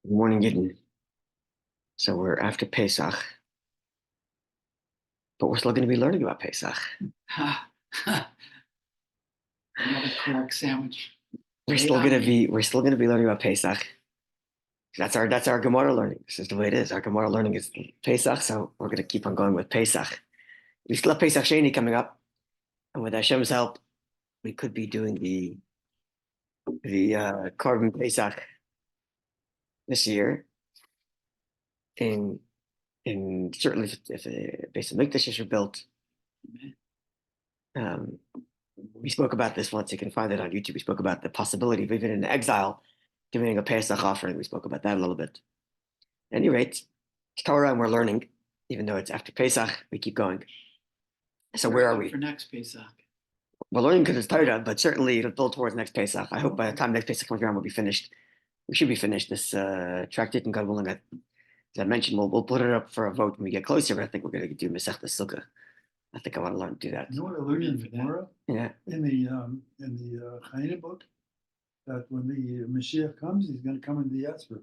Good morning, Gideon. So we're after Pesach, but we're still going to be learning about Pesach. Ha, ha. Another crack sandwich. We're Lay it still on going to me. be learning about Pesach. That's our Gemara learning. This is the way it is. Our Gemara learning is Pesach, so we're going to keep on going with Pesach. We still have Pesach Sheni coming up, and with Hashem's help, we could be doing the Korban Pesach this year. In certainly if the base of Mikdash is rebuilt. Um, we spoke about this once. You can find it on YouTube. We spoke about the possibility of even in exile doing a Pesach offering. We spoke about that a little bit. At any rate, it's Torah and we're learning, even though it's after Pesach, we keep going. So where are we? For next Pesach. We're learning because it's Torah, but certainly it'll build towards next Pesach. I hope by the time next Pesach comes around, we'll be finished. We should be finished this tractate, and God willing, as I mentioned, we'll put it up for a vote when we get closer. But I think we're going to do Masechta Sukkah. I think I want to learn to do that. You know what I learned in For that. Gemara, Yeah. in the Chayina book, that when the Mashiach comes, he's going to come in the diaspora.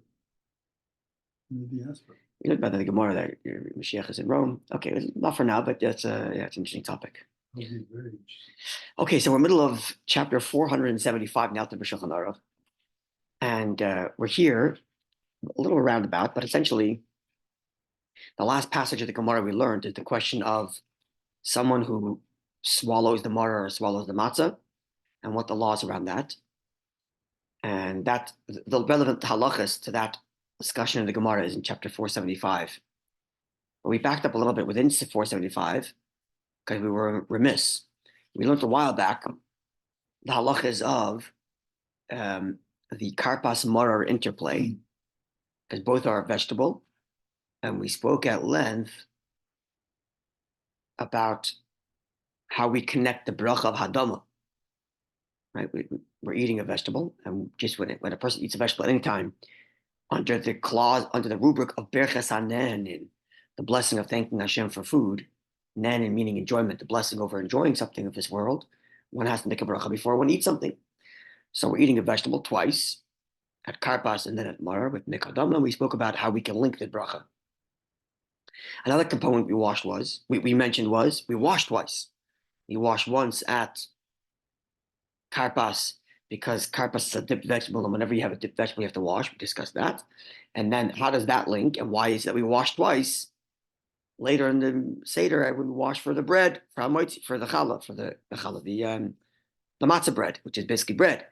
In the diaspora. You know about the Gemara that your Mashiach is in Rome. Okay, not for now, but that's it's an interesting topic. That'll be very interesting. Okay, so we're middle of chapter 475 now to B'Shulchan Aruch, and we're here a little roundabout, but essentially, the last passage of the Gemara we learned is the question of someone who swallows the maror or swallows the matzah, and what the laws around that, and that the relevant halachas to that discussion of the Gemara is in chapter 475. But we backed up a little bit within 475 because we were remiss. We learned a while back the halachas of the karpas maror interplay, because both are a vegetable, and we spoke at length about how we connect the bracha of hadama. Right, we're eating a vegetable, and just when a person eats a vegetable at any time, under the rubric of berches hanehenin, the blessing of thanking Hashem for food, nehenin meaning enjoyment, the blessing over enjoying something of this world, one has to make a bracha before one eats something. So we're eating a vegetable twice, at karpas and then at maror with nikadamna. We spoke about how we can link the bracha. Another component we mentioned was we wash twice. We wash once at karpas because karpas is a dipped vegetable, and whenever you have a dipped vegetable, you have to wash. We discussed that. And then how does that link, and why is that we wash twice? Later in the Seder, I would wash for the bread, for the challah, the matzah bread, which is basically bread.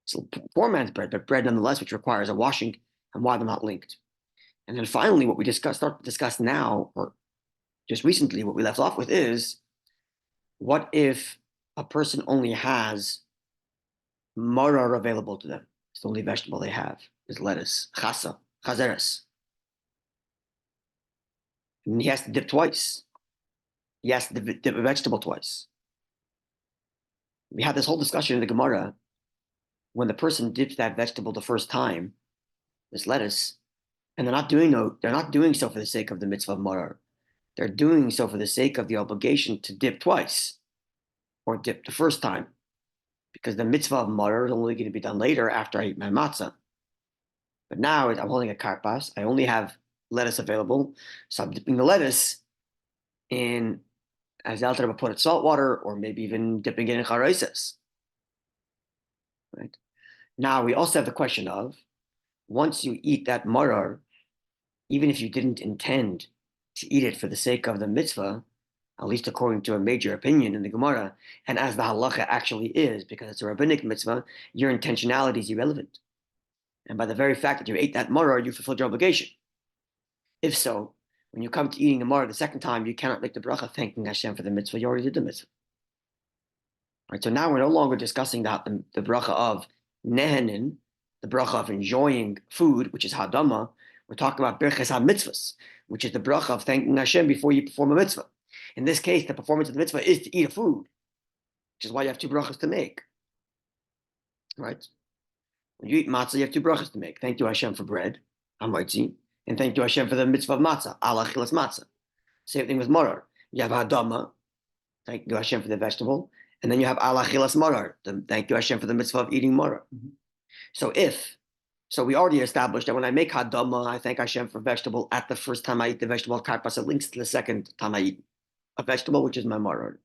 So poor man's bread, but bread nonetheless, which requires a washing, and why they're not linked. And then finally, what we start to discuss now, or just recently, what we left off with is, what if a person only has maror available to them? It's the only vegetable they have is lettuce, chazeres. And he has to dip twice. He has to dip a vegetable twice. We had this whole discussion in the Gemara. When the person dips that vegetable the first time, this lettuce, and they're not doing so for the sake of the mitzvah of maror. They're doing so for the sake of the obligation to dip twice, or dip the first time, because the mitzvah of maror is only going to be done later after I eat my matzah. But now I'm holding a karpas. I only have lettuce available, so I'm dipping the lettuce in, as the Alter Rebbe put it, salt water, or maybe even dipping it in charaises. Right? Now we also have the question of, once you eat that maror, even if you didn't intend to eat it for the sake of the mitzvah, at least according to a major opinion in the Gemara, and as the halacha actually is, because it's a rabbinic mitzvah, your intentionality is irrelevant. And by the very fact that you ate that maror, you fulfilled your obligation. If so, when you come to eating the maror the second time, you cannot make the bracha thanking Hashem for the mitzvah. You already did the mitzvah. Right, so now we're no longer discussing the bracha of nehenin, the bracha of enjoying food, which is hadama. We're talking about berches ha-mitzvahs, which is the bracha of thanking Hashem before you perform a mitzvah. In this case, the performance of the mitzvah is to eat a food, which is why you have two brachas to make. Right? When you eat matzah, you have two brachas to make. Thank you Hashem for bread, hamaitzi, and thank you Hashem for the mitzvah of matzah, ala chilas matzah. Same thing with maror. You have hadama, thank you Hashem for the vegetable, and then you have ala chilas maror, thank you Hashem for the mitzvah of eating maror. Mm-hmm. So we already established that when I make hadama, I thank Hashem for vegetable at the first time I eat the vegetable karpas. It links to the second time I eat a vegetable, which is my maror.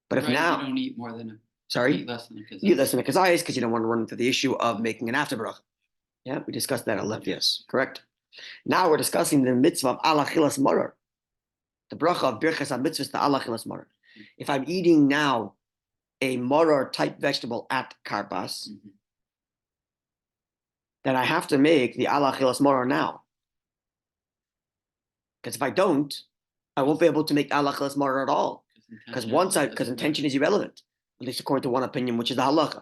But if Right, now, you don't eat more than sorry, eat less than a kazayas. you listen to kazayas because you don't want to run into the issue of making an after bracha. Yeah, we discussed that at length. Yes, correct. Now we're discussing the mitzvah of alachilas maror, the bracha of birchas mitzvahs to alachilas maror. If I'm eating now a maror type vegetable at karpas, then I have to make the alachilas maror now. Because if I don't, I won't be able to make alachilas maror at all. Because intention is irrelevant, at least according to one opinion, which is the halacha.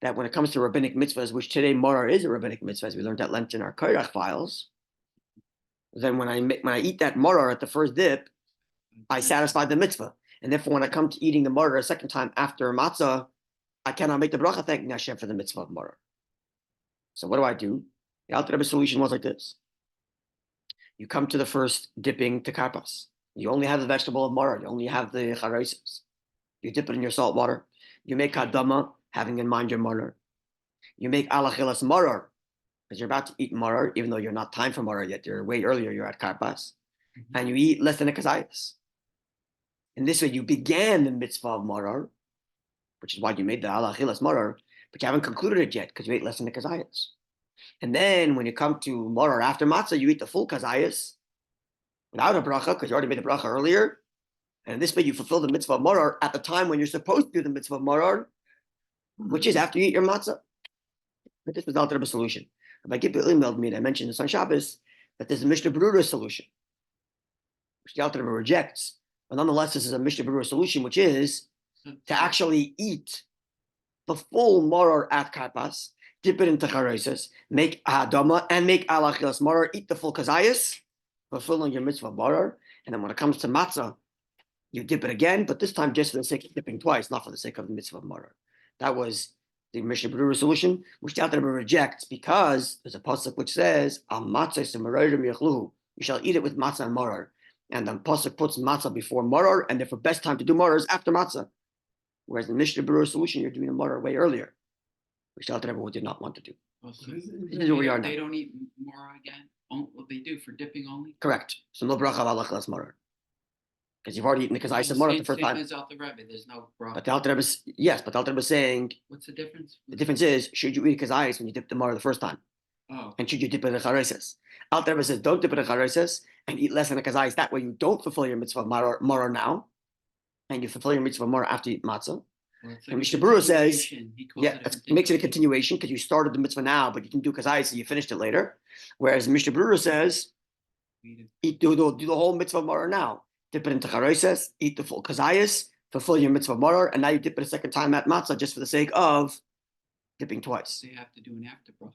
That when it comes to rabbinic mitzvahs, which today maror is a rabbinic mitzvah, as we learned at length in our Korach files, then when I eat that maror at the first dip, I satisfy the mitzvah. And therefore, when I come to eating the maror a second time after matzah, I cannot make the bracha thanking Hashem for the mitzvah of maror. So what do? The Alter Rebbe solution was like this. You come to the first dipping to karpas. You only have the vegetable of maror. You only have the charaisis. You dip it in your salt water. You make hadama, having in mind your maror. You make alachilas maror, because you're about to eat maror, even though you're not time for maror yet. You're way earlier. You're at karpas. And you eat less than a kazayas. In this way, you began the mitzvah of maror, which is why you made the alachilas maror, but you haven't concluded it yet because you ate less than the kazayas. And then when you come to maror after matzah, you eat the full kazayas without a bracha because you already made the bracha earlier. And in this way, you fulfill the mitzvah of maror at the time when you're supposed to do the mitzvah of maror, which is after you eat your matzah. But this was the Alter Rebbe solution. Rabbi Gibel emailed me, and I mentioned this on Shabbos, that there's a Mishnah Berurah solution, which the Alter Rebbe rejects. But nonetheless, this is a Mishnah Berurah solution, which is to actually eat the full maror at karpas, dip it into charaisis, make hadama, and make alachilas maror, eat the full kazayas, fulfilling your mitzvah of maror. And then when it comes to matzah, you dip it again, but this time just for the sake of dipping twice, not for the sake of the mitzvah of maror. That was the Mishnah Berurah solution, which the Alter Rebbe rejects because there's a pasuk which says, "Al matzah semarorim yachluhu." You shall eat it with matzah and maror. And the pasuk puts matzah before maror, and therefore best time to do maror is after matzah. Whereas the Mishnah Berurah solution, you're doing the maror way earlier, which the Alter Rebbe did not want to do. So This is where we are now. They don't eat more again? What they do for dipping only? Correct. So no bracha of alachilas maror. Because you've already eaten the kazayas and maror the first time. Same as Alter Rebbe, there's no bracha. But the Alter Rebbe, yes, but the Alter Rebbe is saying, what's the difference? The difference is, should you eat kazayas when you dip the maror the first time? Oh. And should you dip it in charaises? Alter Rebbe says, don't dip it in charaises and eat less than a kazayas. That way you don't fulfill your mitzvah of maror now, and you fulfill your mitzvah of maror after you eat matzah. Well, like and Mishnah Berurah says, it makes it a continuation because you started the mitzvah now, but you didn't do kazayas, so you finished it later. Whereas Mishnah Berurah says, do the whole mitzvah of maror now. Dip it into charaises, eat the full kazayas, fulfill your mitzvah of maror, and now you dip it a second time at matzah just for the sake of dipping twice. They have to do an after bracha.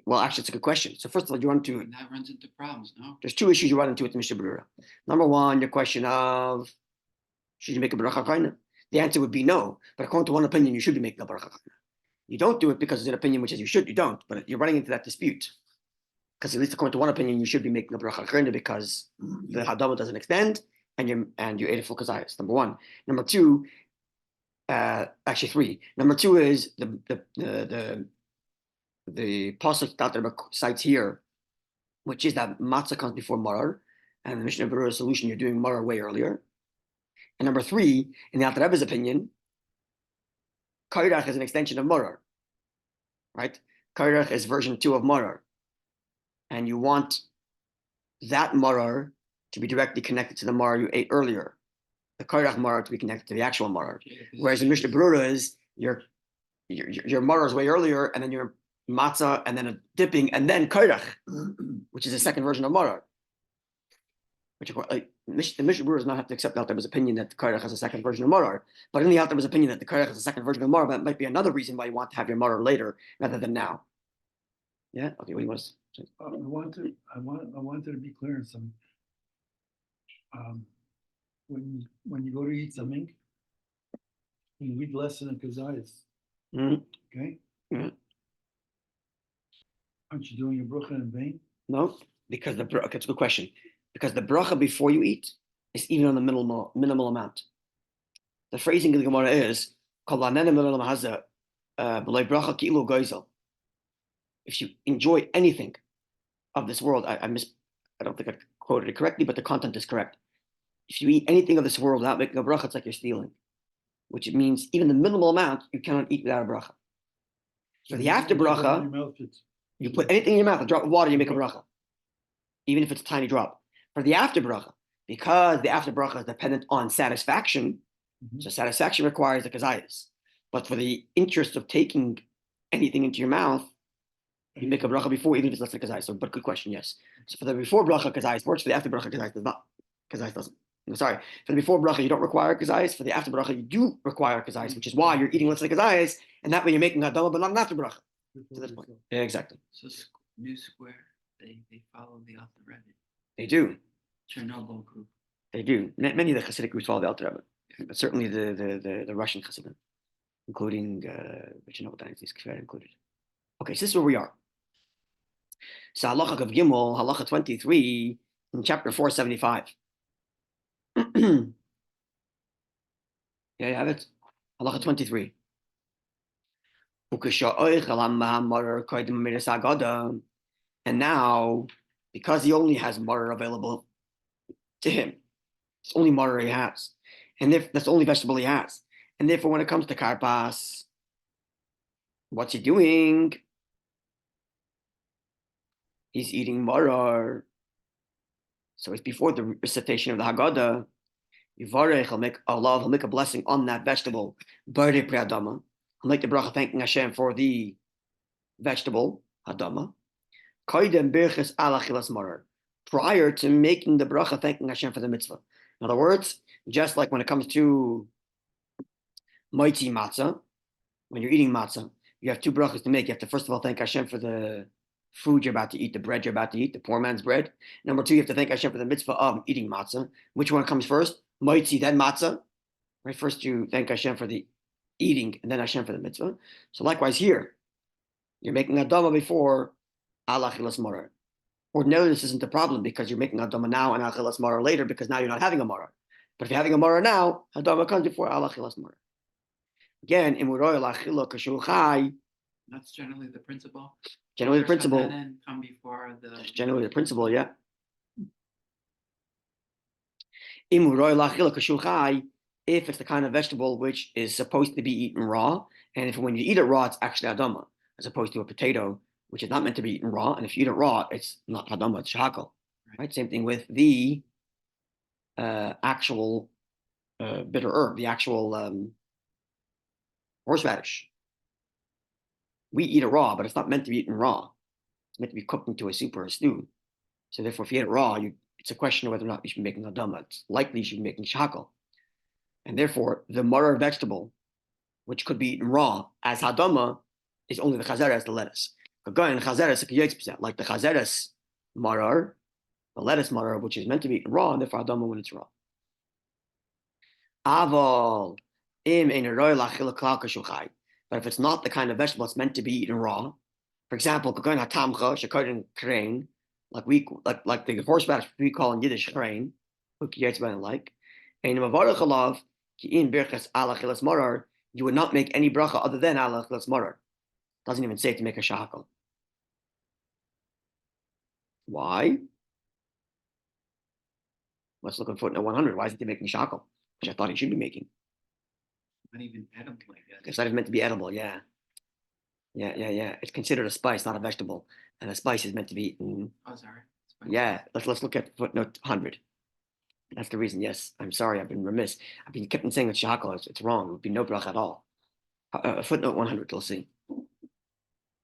Well, actually, it's a good question. So first of all, you run into And that runs into problems, no? there's two issues you run into with the Mishnah Berurah. Number one, your question of should you make a bracha chayna? The answer would be no. But according to one opinion, you should be making a bracha chayna. You don't do it because there's an opinion which says you should. You don't. But you're running into that dispute because at least according to one opinion, you should be making a bracha chayna because the hadama doesn't extend and you ate a full kazayas. Number one. Number two, actually three. Number two is the pasuk that Rebbe cites here, which is that matzah comes before maror, and the Mishnah Berurah solution, you're doing maror way earlier. And number three, in the Alter Rebbe's opinion, kairach is an extension of maror, right? Kairach is version 2 of maror, and you want that maror to be directly connected to the maror you ate earlier, the kairach maror to be connected to the actual maror. Whereas the Mishnah Berurah is your maror is way earlier, and then your matzah, and then a dipping, and then kairach, which is a second version of maror. Which the Mishnah Berurah does not have to accept the Alter Rebbe's opinion that the kairach has a second version of maror. But in the Alter Rebbe's opinion that the kairach has a second version of maror, that might be another reason why you want to have your maror later rather than now. Yeah. Okay. What do you want to say? I wanted to be clear on something. When you go to eat something, you eat less than a kazayas. Okay. Mm-hmm. Aren't you doing a bracha in vain? No, because okay, it's a good question. Because the bracha before you eat is even on the minimal amount. The phrasing of the Gemara is If you enjoy anything of this world, I don't think I quoted it correctly, but the content is correct. If you eat anything of this world without making a bracha, it's like you're stealing, which it means even the minimal amount you cannot eat without a bracha. So the after bracha, you put anything in your mouth, a drop of water, you make a bracha, even if it's a tiny drop. For the after bracha, because the after bracha is dependent on satisfaction, so satisfaction requires the kazayas. But for the interest of taking anything into your mouth, you make a bracha before, even if it's less than kazayas. So, but good question, yes. So for the before bracha, kazayas works. For the after bracha, kazayas does not. Kazayas doesn't. I'm sorry. For the before bracha, you don't require kazayas. For the after bracha, you do require kazayas, which is why you're eating less than kazayas, and that way you're making hadama, but not an after bracha. To this point. Yeah, exactly. So New Square, they follow the Alter Rebbe. They do. Chernobyl group. They do. Many of the Hasidic groups follow the Alter Rebbe, but certainly the Russian Hasidim, including the Chernobyl dynasties included. Okay, so this is where we are. So halacha of Gimel, halacha 23, in chapter 475. Yeah, you have it. Halacha 23. And now, because he only has maror available to him, it's only maror he has, and that's the only vegetable he has. And therefore, when it comes to karpas, what's he doing? He's eating maror. So it's before the recitation of the Haggadah. Yivarech, he'll make a blessing on that vegetable. Bari pri Adama. He'll make the bracha thanking Hashem for the vegetable, Adama. Koidem birches ala chilas maror. Prior to making the bracha thanking Hashem for the mitzvah. In other words, just like when it comes to moitzi matzah, when you're eating matzah, you have two brachas to make. You have to first of all thank Hashem for the food you're about to eat, the bread you're about to eat, the poor man's bread. Number two, you have to thank Hashem for the mitzvah of eating matzah. Which one comes first? Moitzi, then matzah. Right? First you thank Hashem for the eating, and then Hashem for the mitzvah. So likewise here, you're making adama before alachilas maror. Ordinarily, this isn't a problem because you're making adama now and alachilas maror later because now you're not having a maror. But if you're having a maror now, adama comes before alachilas maror. Again, imuroy alachilo kashul chai. That's generally the principle. Generally the principle. Come before the. That's generally the principle, yeah. Imuroy alachilo kashul chai. If it's the kind of vegetable which is supposed to be eaten raw, and if when you eat it raw, it's actually adama, as opposed to a potato, which is not meant to be eaten raw. And if you eat it raw, it's not hadama, it's shakal. Right? Same thing with the actual bitter herb, the actual horseradish. We eat it raw, but it's not meant to be eaten raw. It's meant to be cooked into a soup or a stew. So therefore, if you eat it raw, it's a question of whether or not you should be making hadama. It's likely you should be making shakal. And therefore, the maror vegetable, which could be eaten raw as hadama, is only the chazeres, the lettuce. Again, chazeres, like the chazeres maror, the lettuce maror, which is meant to be eaten raw, and therefore hadama when it's raw. Aval im ein. But if it's not the kind of vegetable it's meant to be eaten raw, for example, like the horseradish we call in Yiddish chrein, like, you would not make any bracha other than alachilas maror. Doesn't even say to make a shakal. Why? Let's look at footnote 100. Why isn't he making shakal? Which I thought he should be making. Not even edible, I guess. It's not even meant to be edible, yeah. Yeah. It's considered a spice, not a vegetable. And a spice is meant to be eaten. Oh, sorry. Yeah, let's look at footnote 100. That's the reason, yes. I'm sorry, I've been remiss. I've been kept on saying it's shakal. It's wrong. It would be no bracha at all. Footnote 100, you'll see.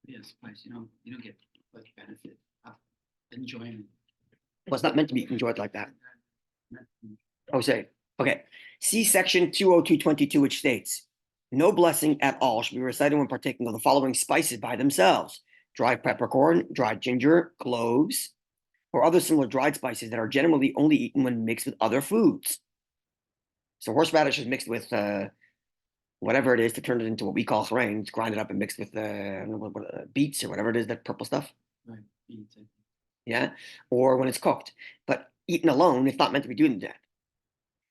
Yeah, spice. You don't get much benefit of enjoyment. Well, it's not meant to be enjoyed like that. Oh, say. Okay. See section 202.22, which states, no blessing at all should be recited when partaking of the following spices by themselves: dried peppercorn, dried ginger, cloves, or other similar dried spices that are generally only eaten when mixed with other foods. So horseradish is mixed with whatever it is to turn it into what we call chrein. It's grinded up and mixed with beets or whatever it is, that purple stuff. Right, beets. Yeah, or when it's cooked. But eaten alone, it's not meant to be doing that.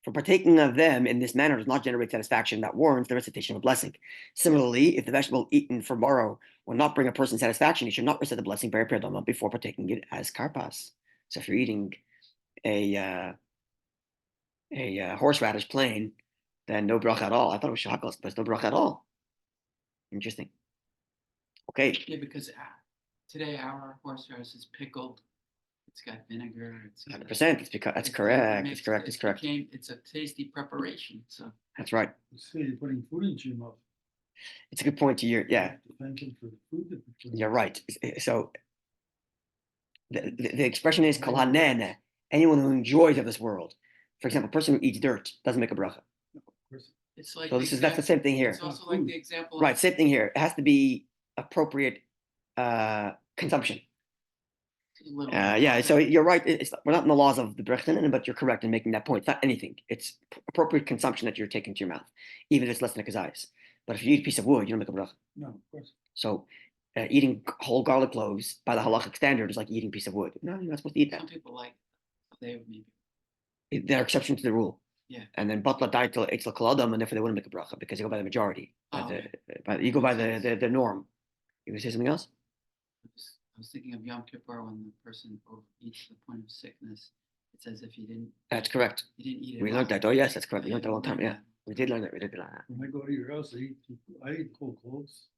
for partaking of them in this manner does not generate satisfaction that warrants the recitation of a blessing. Similarly, if the vegetable eaten for morrow will not bring a person satisfaction, he should not recite the blessing before partaking it as karpas. So if you're eating a horseradish plain, then no bracha at all. I thought it was shakos, but it's no bracha at all. Interesting. Okay. Yeah, because today our horseradish is pickled. It's got vinegar. It's 100%. It's because that's correct. It's correct. It's correct. It's a tasty preparation. So that's right. So you're putting food into your mouth. It's a good point to your Thank you for the food that you're right. So the expression is kol hanene, anyone who enjoys of this world. For example, a person who eats dirt doesn't make a bracha. it's like So that's the same thing here. It's also like the example. Right, same thing here. It has to be appropriate consumption. So you're right. We're not in the laws of the Brechten, but you're correct in making that point. It's not anything. It's appropriate consumption that you're taking to your mouth, even if it's less than a kazayas. But if you eat a piece of wood, you don't make a bracha. No, of course. So eating whole garlic cloves by the halachic standard is like eating a piece of wood. No, you're not supposed to eat that. Some people they maybe. They're exceptions to the rule. Yeah. And then batla daitel eitzel koladam, and therefore they wouldn't make a bracha because they go by the majority. You go by the norm. You gonna say something else? I was thinking of Yom Kippur when the person overeats to the point of sickness. It's as if he didn't. That's correct. He didn't eat it. We learned that. Oh yes, that's correct. We learned that a long time. Yeah, we did learn that. When I go to your house, I eat whole cloves.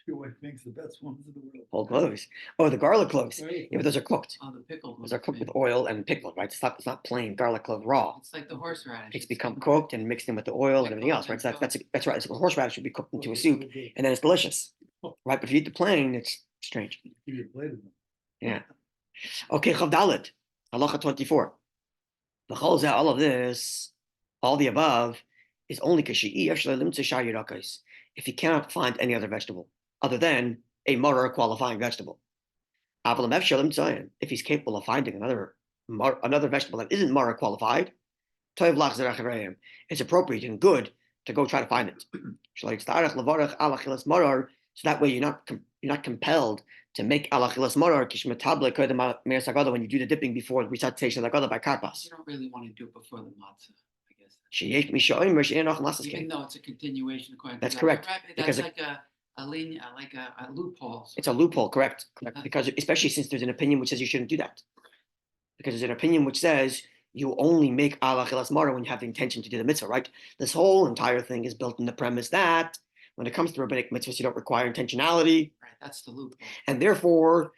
Your wife makes the best ones in the world. Whole cloves. Oh, the garlic cloves. Yeah, but those are cooked. Oh, the pickled ones. Those are cooked with oil and pickled, right? It's not plain garlic clove raw. It's like the horseradish. It's become cooked and mixed in with the oil and everything else, right? So that's right. So horseradish should be cooked into a soup, and then it's delicious, right? But if you eat the plain, it's strange. Yeah. Okay, Chav Dalet, halacha 24. All of this, all the above, is only if you cannot find any other vegetable other than a marar qualifying vegetable. If he's capable of finding another vegetable that isn't marar qualified, it's appropriate and good to go try to find it. So that way you're not compelled to make alachilas marar when you do the dipping before the recitation of the Haggadah by karpas. You don't really want to do it before the matzah, I guess. Even though it's a continuation according that's to correct. That's like a loophole. It's a loophole, correct? Because especially since there's an opinion which says you shouldn't do that. Because there's an opinion which says you only make alachilas marar when you have the intention to do the mitzvah, right? This whole entire thing is built on the premise that when it comes to rabbinic mitzvahs, you don't require intentionality. Right, that's the loophole. And therefore,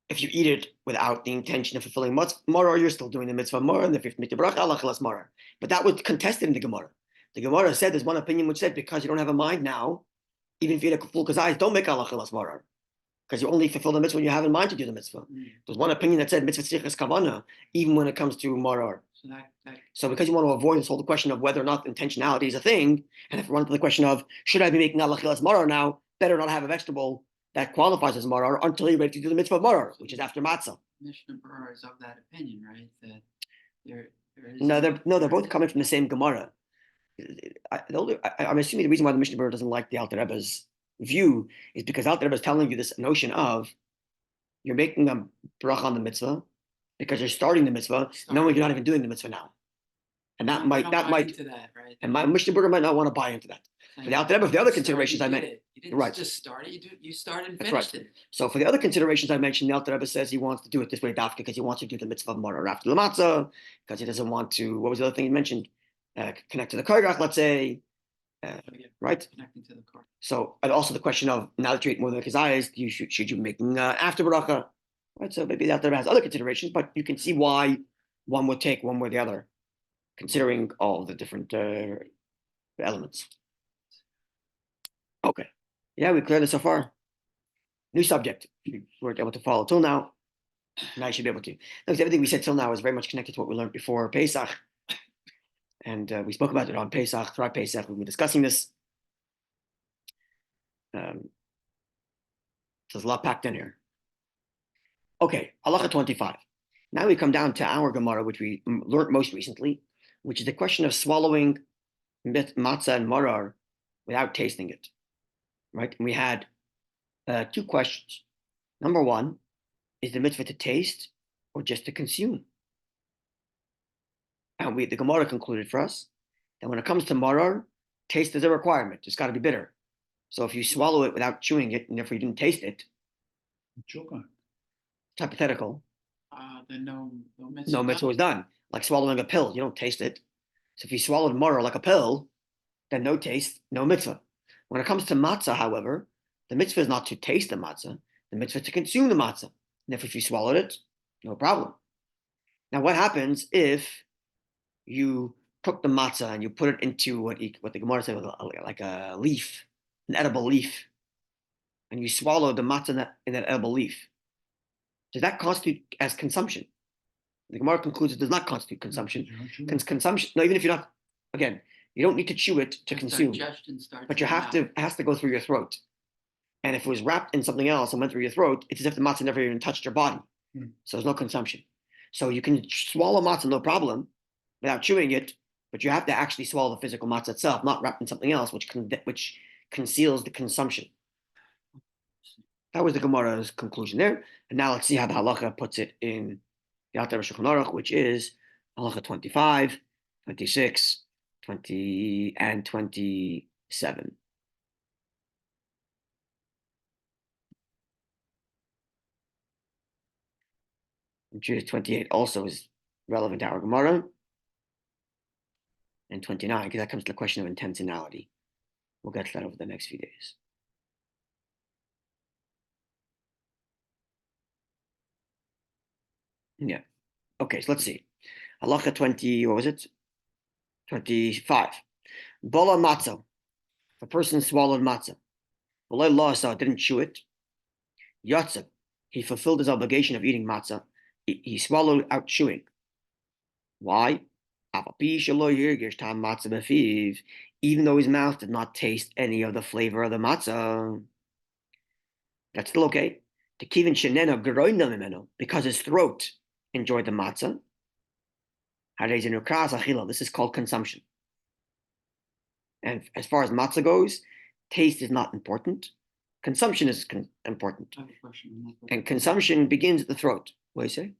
if you eat it without the intention of fulfilling marar, you're still doing the mitzvah marar, and if you make the bracha alachilas marar. But that was contested in the Gemara. The Gemara said there's one opinion which said because you don't have a mind now, even if you eat a full kazayis, don't make alachilas marar. Because you only fulfill the mitzvah when you have in mind to do the mitzvah. There's one opinion that said mitzvah tzrichas kavana, even when it comes to marar. So because you want to avoid this whole question of whether or not intentionality is a thing, and if we run to the question of should I be making alachilas marar now, better not have a vegetable that qualifies as marar until you're ready to do the mitzvah of marar, which is after matzah. Mishnah Berurah is of that opinion, right? That there is they're both coming from the same Gemara. I'm assuming the reason why the Mishnah Berurah doesn't like the Alter Rebbe's view is because Alter Rebbe is telling you this notion of you're making a bracha on the mitzvah because you're starting the mitzvah, knowing you're not even doing the mitzvah now. And that might, into that, right? And my Mishnah Berurah might not want to buy into that. For the Alter Rebbe, for the other considerations I mentioned, you didn't right? Just start it. You started and That's finished right. it. So for the other considerations I mentioned, the Alter Rebbe says he wants to do it this way, dafka, because he wants to do the mitzvah of marar after the matzah, because he doesn't want to. What was the other thing he mentioned? Connect to the kargach, let's say. Right. Connecting to the car. So, and also the question of now that you eat more than the kazayas, should you be making after bracha? Right. So maybe the Alter Rebbe has other considerations, but you can see why one would take one way or the other, considering all the different elements. Okay. Yeah, we cleared it so far. New subject. We weren't able to follow till now. Now you should be able to. Because everything we said till now is very much connected to what we learned before Pesach. And we spoke about it on Pesach, throughout Pesach. We've been discussing this. So there's a lot packed in here. Okay, halacha 25. Now we come down to our Gemara, which we learned most recently, which is the question of swallowing matzah and marar without tasting it. Right? And we had two questions. Number one, is the mitzvah to taste or just to consume? And the Gemara concluded for us that when it comes to marar, taste is a requirement. It's got to be bitter. So if you swallow it without chewing it, and therefore you didn't taste it, Choke on it. it's hypothetical. Then no mitzvah. No mitzvah was done. Like swallowing a pill, you don't taste it. So if you swallowed marar like a pill, then no taste, no mitzvah. When it comes to matzah, however, the mitzvah is not to taste the matzah. The mitzvah is to consume the matzah. And if you swallowed it, no problem. Now, what happens if you took the matzah and you put it into what the Gemara said was like a leaf, an edible leaf, and you swallow the matzah in that edible leaf? Does that constitute as consumption? The Gemara concludes it does not constitute consumption. Consumption, no, even if you're not, again, you don't need to chew it to consume, but you have to, it has to go through your throat. And if it was wrapped in something else and went through your throat, it's as if the matzah never even touched your body. So there's no consumption. So you can swallow matzah, no problem, without chewing it, but you have to actually swallow the physical matzah itself, not wrapped in something else, which conceals the consumption. That was the Gemara's conclusion there. And now let's see how the halacha puts it in the Alter Rebbe Shulchan Aruch, which is halacha 25, 26, 20, and 27. Which is 28 also is relevant to our Gemara. And 29, because that comes to the question of intentionality. We'll get to that over the next few days. Yeah. Okay, so let's see. Halacha 20, what was it? 25. Bola matzah. If a person swallowed matzah, didn't chew it. Yatzah. He fulfilled his obligation of eating matzah. He swallowed out chewing. Why? Even though his mouth did not taste any of the flavor of the matzah. That's still okay. Because his throat enjoyed the matzah. This is called consumption. And as far as matzah goes, taste is not important. Consumption is important. I have a question. And consumption begins at the throat. What do you say?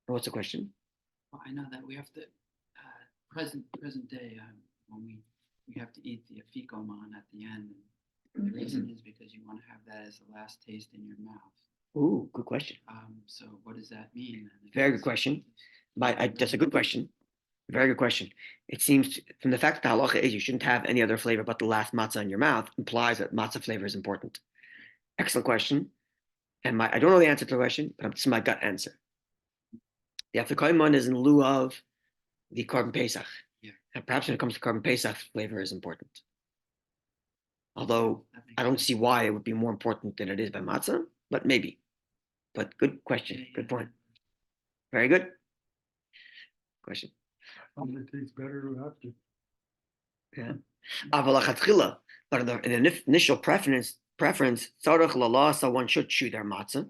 What's the question? Well, I know that we have to present day when we have to eat the afikoman at the end. And the reason is because you want to have that as the last taste in your mouth. Ooh, good question. So what does that mean? Very good question. That's a good question. Very good question. It seems from the fact that the halacha is you shouldn't have any other flavor but the last matzah in your mouth implies that matzah flavor is important. Excellent question. And I don't know the answer to the question, but this is my gut answer. The afikoman is in lieu of the Korban Pesach. Yeah. And perhaps when it comes to Korban Pesach, flavor is important. Although I don't see why it would be more important than it is by matzah, but maybe. But good question. Good point. Very good question. It tastes better to have to. Yeah. But in the initial preference, so one should chew their matzah.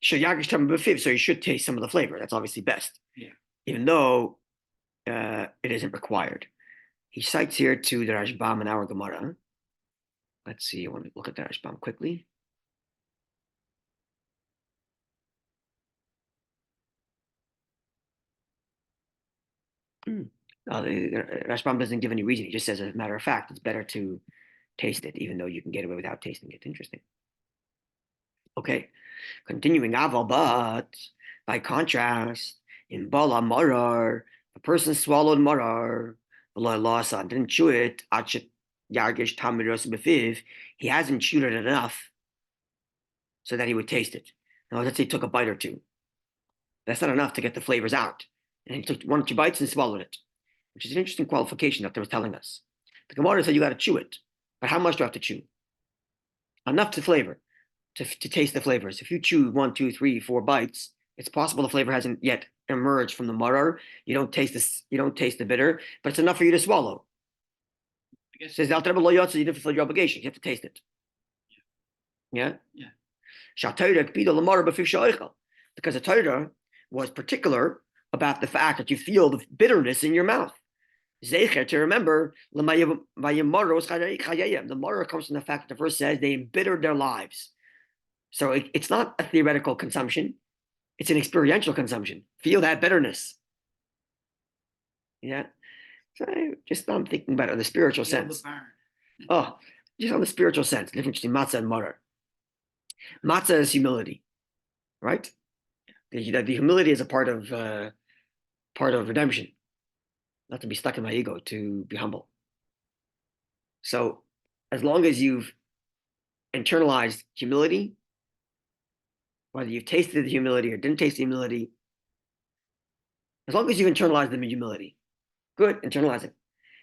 So you should taste some of the flavor. That's obviously best. Yeah. Even though it isn't required. He cites here to the Rashbam in our Gemara. Let's see, I want to look at the Rashbam quickly. The Rashbam doesn't give any reason. He just says, as a matter of fact, it's better to taste it, even though you can get away without tasting it. Interesting. Okay, continuing. But by contrast, in Bala Marar, a person swallowed Marar, didn't chew it, he hasn't chewed it enough so that he would taste it. Now, let's say he took a bite or two. That's not enough to get the flavors out. And he took 1 or 2 bites and swallowed it, which is an interesting qualification that they were telling us. The Gemara said you got to chew it, but how much do I have to chew? Enough to flavor, to taste the flavors. If you chew 1, 2, 3, 4 bites, it's possible the flavor hasn't yet emerged from the marar. You don't taste this. You don't taste the bitter, but it's enough for you to swallow. It says the Alter Rebbe lo yotza, you didn't fulfill your obligation. You have to taste it. Yeah. Because the Torah was particular about the fact that you feel the bitterness in your mouth. Zecher, to remember, the Mara comes from the fact that the verse says they embittered their lives. So it's not a theoretical consumption. It's an experiential consumption. Feel that bitterness. Yeah. So I'm thinking about it in the spiritual Feel the sense. burn. Oh, just on the spiritual sense, the difference between matzah and maror. Matzah is humility, right? The humility is a part of redemption, not to be stuck in my ego, to be humble. So as long as you've internalized humility, whether you've tasted the humility or didn't taste the humility, as long as you've internalized the humility, good, internalize it.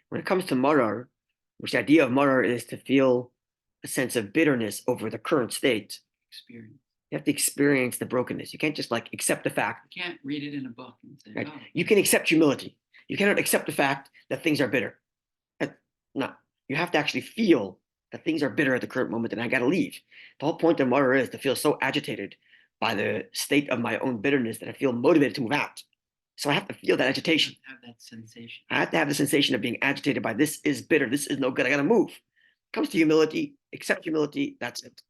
When it comes to maror, which the idea of maror is to feel a sense of bitterness over the current state, Experience. you have to experience the brokenness. You can't just like accept the fact. You can't read it in a book and say, Right? oh. You can accept humility. You cannot accept the fact that things are bitter. No, you have to actually feel that things are bitter at the current moment and I got to leave. The whole point of maror is to feel so agitated by the state of my own bitterness that I feel motivated to move out. So I have to feel that agitation. Have that sensation. I have to have the sensation of being agitated by this is bitter, this is no good, I got to move. It comes to humility, accept humility, that's it.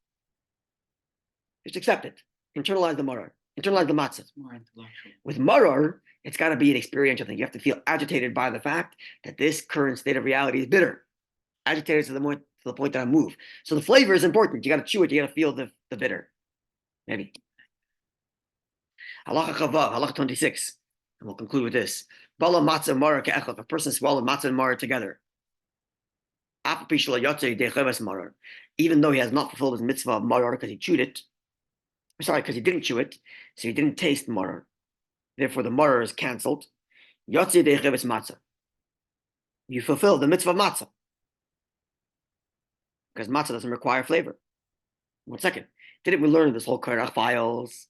Just accept it. Internalize the maror. Internalize the matzah. It's more intellectual. With maror, it's got to be an experiential thing. You have to feel agitated by the fact that this current state of reality is bitter. Agitated to the point that I move. So the flavor is important. You got to chew it. You got to feel the bitter. Maybe. Halacha chavav, halacha 26. And we'll conclude with this. Bala matzah and maror ke'echad. If a person swallowed matzah and maror together, even though he has not fulfilled his mitzvah of maror because he chewed it, because he didn't chew it, so he didn't taste maror. Therefore, the maror is cancelled. Yotzi decheves matzah. You fulfill the mitzvah of matzah. Because matzah doesn't require flavor. 1 second. Didn't we learn this whole Korach files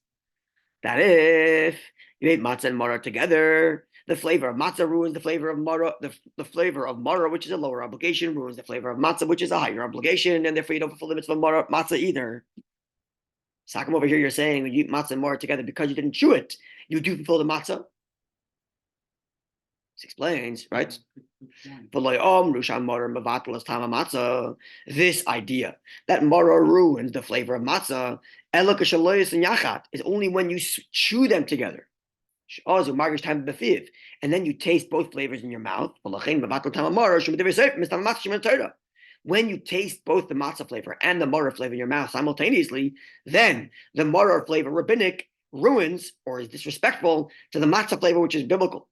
that if you ate matzah and maror together, the flavor of matzah ruins the flavor of maror. The flavor of maror, which is a lower obligation, ruins the flavor of matzah, which is a higher obligation, and therefore you don't fulfill the mitzvah of matzah either. Sakim over here, you're saying when you eat matzah and maror together because you didn't chew it, you do fulfill the matzah. This explains, right? This idea that maror ruins the flavor of matzah is only when you chew them together. And then you taste both flavors in your mouth. When you taste both the matzah flavor and the maror flavor in your mouth simultaneously, then the maror flavor rabbinic ruins or is disrespectful to the matzah flavor, which is biblical.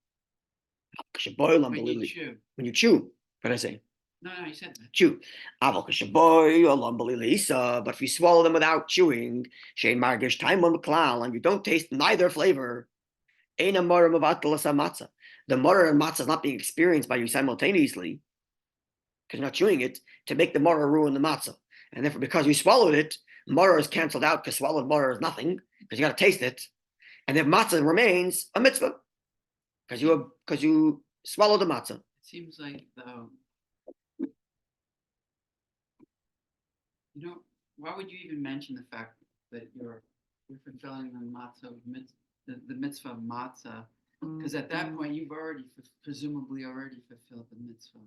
When you chew, what did I say? No, you said that. Chew. But if you swallow them without chewing, and you don't taste neither flavor, the maror and matzah is not being experienced by you simultaneously, because you're not chewing it, to make the maror ruin the matzah. And therefore, because you swallowed it, maror is canceled out, because swallowed maror is nothing, because you got to taste it. And if matzah remains a mitzvah, because you swallowed the matzah. It seems like why would you even mention the fact that you're fulfilling the mitzvah of matzah? Because at that point you've presumably already fulfilled the mitzvah.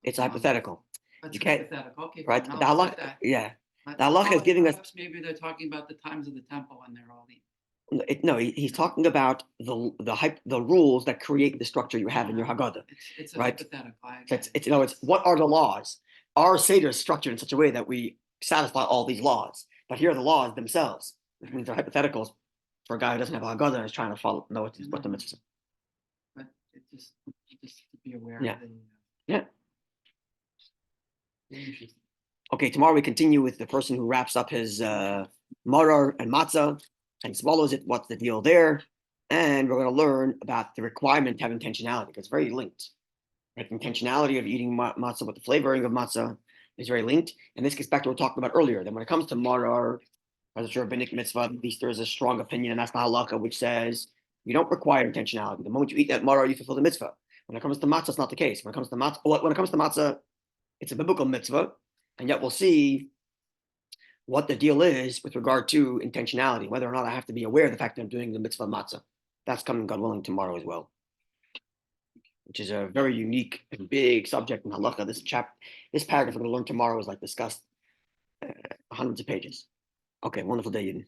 It's hypothetical. That's you can't, hypothetical. Okay, right? fine, The halacha, yeah. The halacha is giving us. Maybe they're talking about the times of the temple when they're all eating. No, he's talking about the rules that create the structure you have in your Haggadah. It's right? hypothetical. It's what are the laws? Our Seder is structured in such a way that we satisfy all these laws. But here are the laws themselves, which means they're hypotheticals for a guy who doesn't have a Haggadah and is trying to know what the mitzvah is. But it just to be aware. Yeah. Yeah. Okay, tomorrow we continue with the person who wraps up his maror and matzah and swallows it. What's the deal there? And we're going to learn about the requirement to have intentionality, because it's very linked. Right? Intentionality of eating matzah with the flavoring of matzah is very linked. And this gets back to what we were talking about earlier. That when it comes to maror, as a rabbinic mitzvah, at least there is a strong opinion, and that's the halakha, which says you don't require intentionality. The moment you eat that maror, you fulfill the mitzvah. When it comes to matzah, it's not the case. When it comes to matzah, it's a biblical mitzvah, and yet we'll see what the deal is with regard to intentionality, whether or not I have to be aware of the fact that I'm doing the mitzvah matzah. That's coming, God willing, tomorrow as well, which is a very unique and big subject in halacha. This paragraph we're going to learn tomorrow is like discussed hundreds of pages. Okay, wonderful day, Yidin.